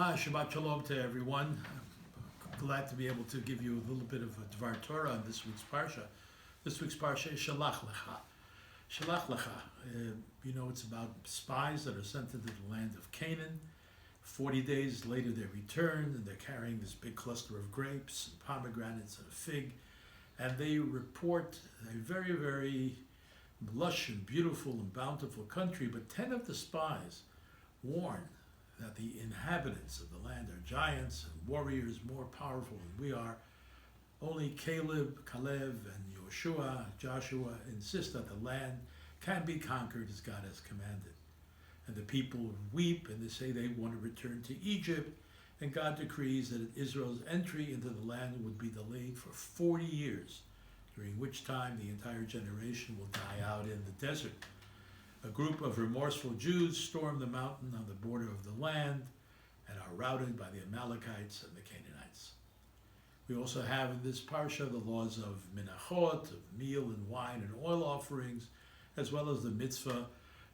Hi, Shabbat Shalom to everyone. I'm glad to be able to give you a little bit of a Dvar Torah on this week's Parsha. This week's Parsha is Shalach Lecha. Shalach Lecha. It's about spies that are sent into the land of Canaan. 40 days later they return and they're carrying this big cluster of grapes, and pomegranates, and a fig. And they report a very, very lush and beautiful and bountiful country, but 10 of the spies warn that the inhabitants of the land are giants and warriors more powerful than we are. Only Caleb, and Joshua insist that the land can be conquered as God has commanded. And the people weep and they say they want to return to Egypt, and God decrees that Israel's entry into the land would be delayed for 40 years, during which time the entire generation will die out in the desert. A group of remorseful Jews storm the mountain on the border of the land and are routed by the Amalekites and the Canaanites. We also have in this parsha the laws of minachot, of meal and wine and oil offerings, as well as the mitzvah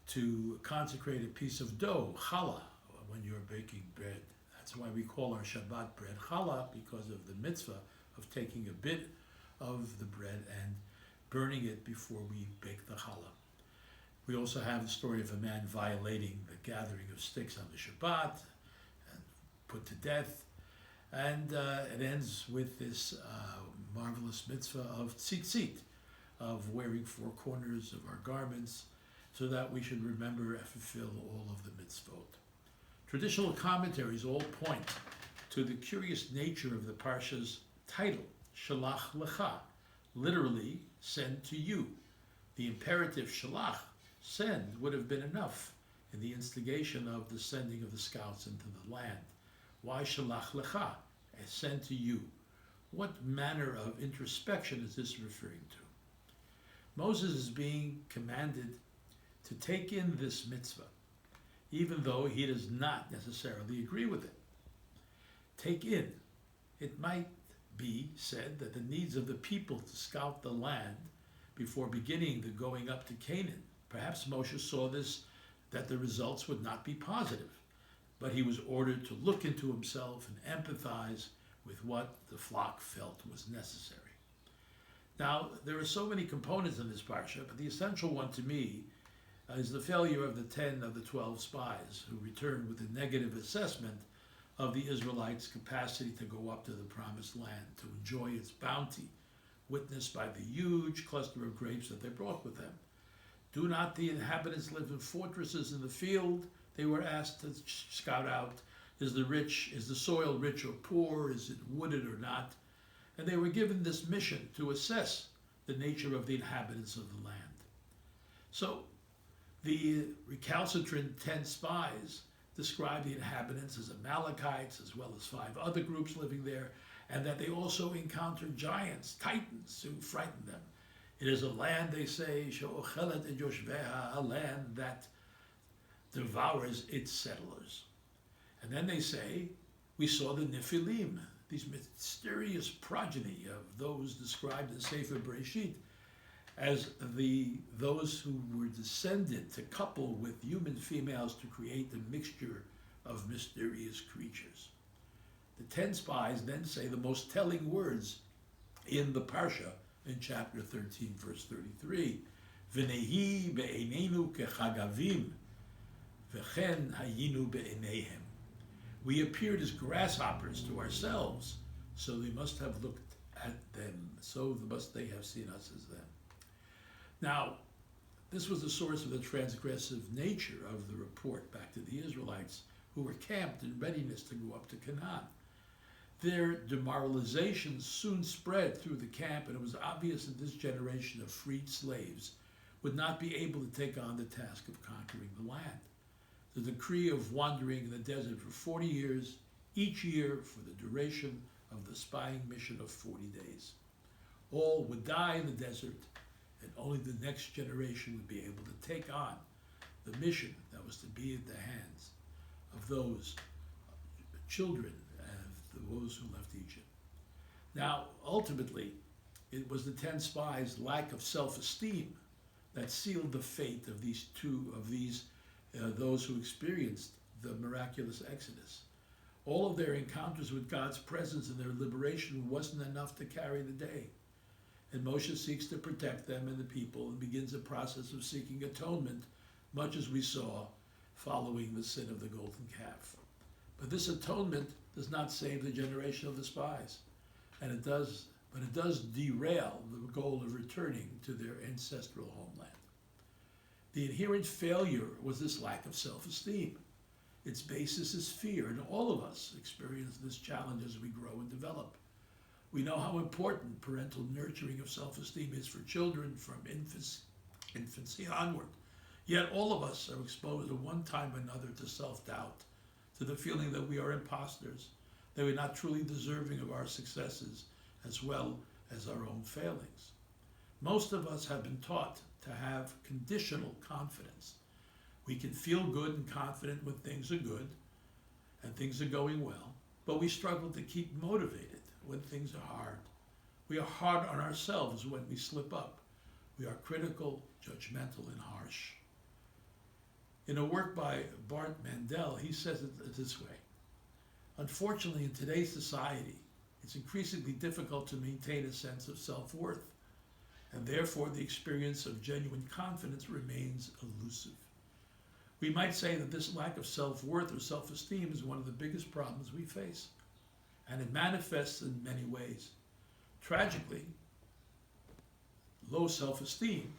to consecrate a piece of dough, challah, when you're baking bread. That's why we call our Shabbat bread challah, because of the mitzvah of taking a bit of the bread and burning it before we bake the challah. We also have the story of a man violating the gathering of sticks on the Shabbat and put to death. And it ends with this marvelous mitzvah of tzitzit, of wearing four corners of our garments, so that we should remember and fulfill all of the mitzvot. Traditional commentaries all point to the curious nature of the parsha's title, Shalach Lecha, literally, send to you. The imperative shalach, send, would have been enough in the instigation of the sending of the scouts into the land. Why Shalach Lecha, send to you? What manner of introspection is this referring to? Moses is being commanded to take in this mitzvah, even though he does not necessarily agree with it. Take in. It might be said that the needs of the people to scout the land before beginning the going up to Canaan. Perhaps Moshe saw this, that the results would not be positive, but he was ordered to look into himself and empathize with what the flock felt was necessary. Now, there are so many components in this parsha, but the essential one to me is the failure of the 10 of the 12 spies who returned with a negative assessment of the Israelites' capacity to go up to the promised land, to enjoy its bounty, witnessed by the huge cluster of grapes that they brought with them. Do not the inhabitants live in fortresses in the field? They were asked to scout out, is the soil rich or poor? Is it wooded or not? And they were given this mission to assess the nature of the inhabitants of the land. So the recalcitrant 10 spies describe the inhabitants as Amalekites, as well as 5 other groups living there, and that they also encountered giants, titans, who frightened them. It is a land, they say, she'ochelet et yoshveha, a land that devours its settlers. And then they say, we saw the Nephilim, these mysterious progeny of those described in Sefer Bereshit as those who were descended to couple with human females to create a mixture of mysterious creatures. The 10 spies then say the most telling words in the Parsha in chapter 13, verse 33. V'nehi be'einenu kechagavim, v'chen hayinu be'eineihem. We appeared as grasshoppers to ourselves, so they must have looked at them, so must they have seen us as them. Now, this was the source of the transgressive nature of the report back to the Israelites, who were camped in readiness to go up to Canaan. Their demoralization soon spread through the camp, and it was obvious that this generation of freed slaves would not be able to take on the task of conquering the land. The decree of wandering in the desert for 40 years, each year for the duration of the spying mission of 40 days. All would die in the desert, and only the next generation would be able to take on the mission that was to be at the hands of those children and those who left Egypt. Now, ultimately, it was the 10 spies' lack of self-esteem that sealed the fate of those who experienced the miraculous exodus. All of their encounters with God's presence and their liberation wasn't enough to carry the day. And Moshe seeks to protect them and the people and begins a process of seeking atonement, much as we saw following the sin of the golden calf. But this atonement does not save the generation of the spies, but it does derail the goal of returning to their ancestral homeland. The inherent failure was this lack of self-esteem. Its basis is fear, and all of us experience this challenge as we grow and develop. We know how important parental nurturing of self-esteem is for children from infancy onward. Yet all of us are exposed at one time or another to self-doubt, to the feeling that we are imposters, that we're not truly deserving of our successes as well as our own failings. Most of us have been taught to have conditional confidence. We can feel good and confident when things are good and things are going well, but we struggle to keep motivated when things are hard. We are hard on ourselves when we slip up. We are critical, judgmental, and harsh. In a work by Bart Mandel, he says it this way: unfortunately, in today's society, it's increasingly difficult to maintain a sense of self-worth, and therefore the experience of genuine confidence remains elusive. We might say that this lack of self-worth or self-esteem is one of the biggest problems we face, and it manifests in many ways. Tragically, low self-esteem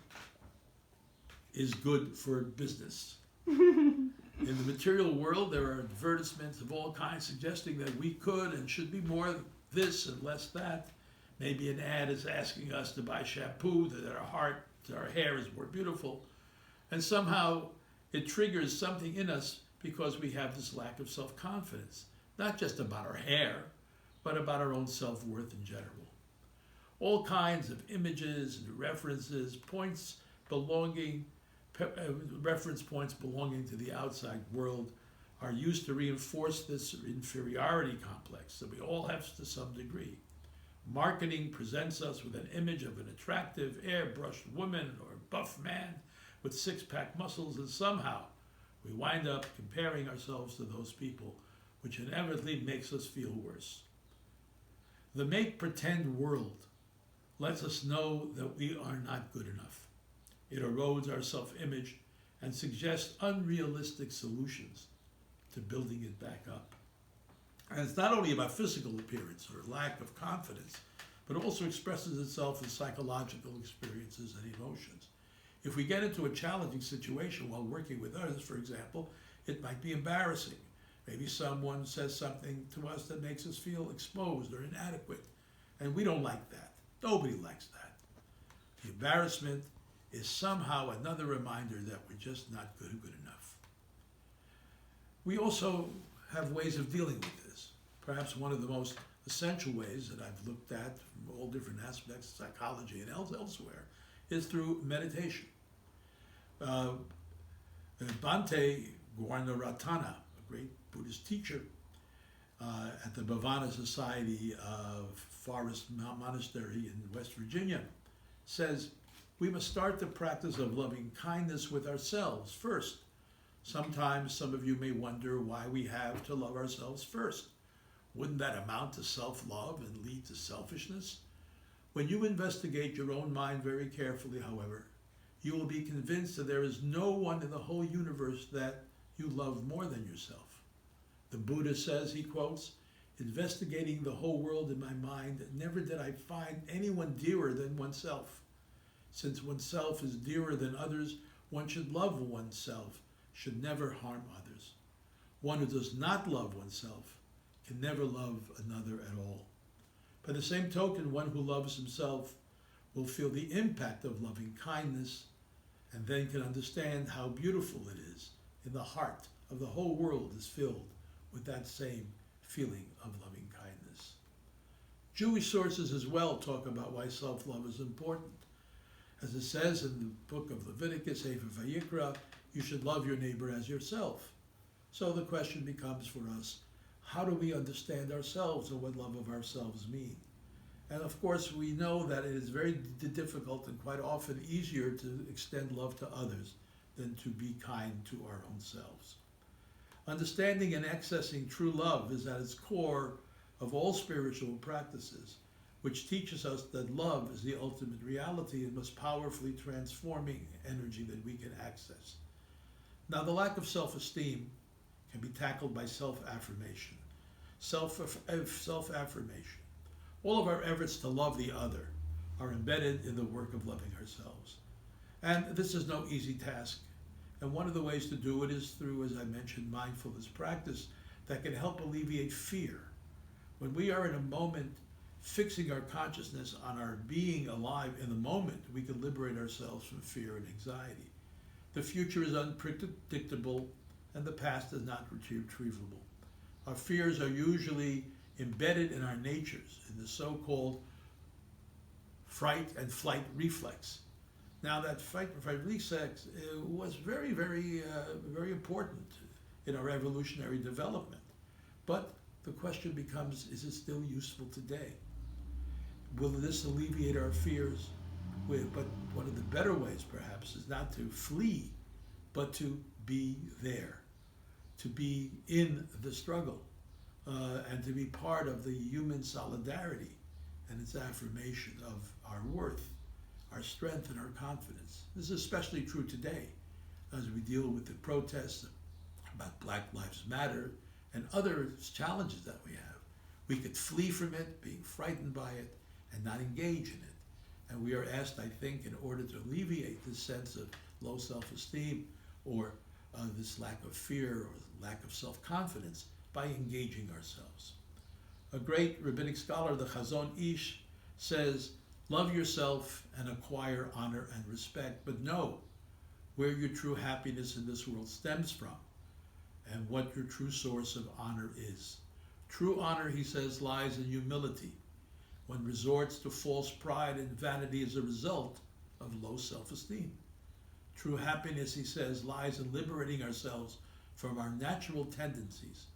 is good for business. In the material world, there are advertisements of all kinds suggesting that we could and should be more this and less that. Maybe an ad is asking us to buy shampoo, that our hair is more beautiful. And somehow it triggers something in us because we have this lack of self-confidence, not just about our hair, but about our own self-worth in general. All kinds of images and references, reference points belonging to the outside world are used to reinforce this inferiority complex that we all have to some degree. Marketing presents us with an image of an attractive, airbrushed woman or buff man with six-pack muscles, and somehow we wind up comparing ourselves to those people, which inevitably makes us feel worse. The make-pretend world lets us know that we are not good enough. It erodes our self-image and suggests unrealistic solutions to building it back up. And it's not only about physical appearance or lack of confidence, but also expresses itself in psychological experiences and emotions. If we get into a challenging situation while working with others, for example, it might be embarrassing. Maybe someone says something to us that makes us feel exposed or inadequate, and we don't like that. Nobody likes that. The embarrassment is somehow another reminder that we're just not good enough. We also have ways of dealing with this. Perhaps one of the most essential ways that I've looked at from all different aspects of psychology and elsewhere is through meditation. Bhante Guarnaratana, a great Buddhist teacher at the Bhavana Society of Forest Monastery in West Virginia, says we must start the practice of loving kindness with ourselves first. Sometimes some of you may wonder why we have to love ourselves first. Wouldn't that amount to self-love and lead to selfishness? When you investigate your own mind very carefully, however, you will be convinced that there is no one in the whole universe that you love more than yourself. The Buddha says, he quotes, "Investigating the whole world in my mind, never did I find anyone dearer than oneself. Since oneself is dearer than others, one should love oneself, should never harm others. One who does not love oneself can never love another at all. By the same token, one who loves himself will feel the impact of loving kindness and then can understand how beautiful it is in the heart of the whole world is filled with that same feeling of loving kindness." Jewish sources as well talk about why self-love is important. As it says in the book of Leviticus, Sefer Vayikra, you should love your neighbor as yourself. So the question becomes for us, how do we understand ourselves and what love of ourselves mean? And of course, we know that it is very difficult and quite often easier to extend love to others than to be kind to our own selves. Understanding and accessing true love is at its core of all spiritual practices, which teaches us that love is the ultimate reality and most powerfully transforming energy that we can access. Now, the lack of self-esteem can be tackled by self-affirmation. Self-affirmation. All of our efforts to love the other are embedded in the work of loving ourselves. And this is no easy task. And one of the ways to do it is through, as I mentioned, mindfulness practice that can help alleviate fear. When we are in a moment fixing our consciousness on our being alive in the moment, we can liberate ourselves from fear and anxiety. The future is unpredictable and the past is not retrievable. Our fears are usually embedded in our natures, in the so-called fright and flight reflex. Now, that fight and flight reflex was very, very important in our evolutionary development. But the question becomes, is it still useful today? Will this alleviate our fears? But one of the better ways, perhaps, is not to flee, but to be there, to be in the struggle, and to be part of the human solidarity and its affirmation of our worth, our strength, and our confidence. This is especially true today as we deal with the protests about Black Lives Matter and other challenges that we have. We could flee from it, being frightened by it, and not engage in it. And we are asked, I think, in order to alleviate this sense of low self-esteem or this lack of fear or lack of self-confidence, by engaging ourselves. A great rabbinic scholar, the Chazon Ish, says, love yourself and acquire honor and respect, but know where your true happiness in this world stems from and what your true source of honor is. True honor, he says, lies in humility. One resorts to false pride and vanity as a result of low self-esteem. True happiness, he says, lies in liberating ourselves from our natural tendencies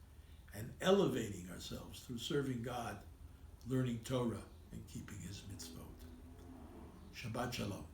and elevating ourselves through serving God, learning Torah, and keeping his mitzvot. Shabbat Shalom.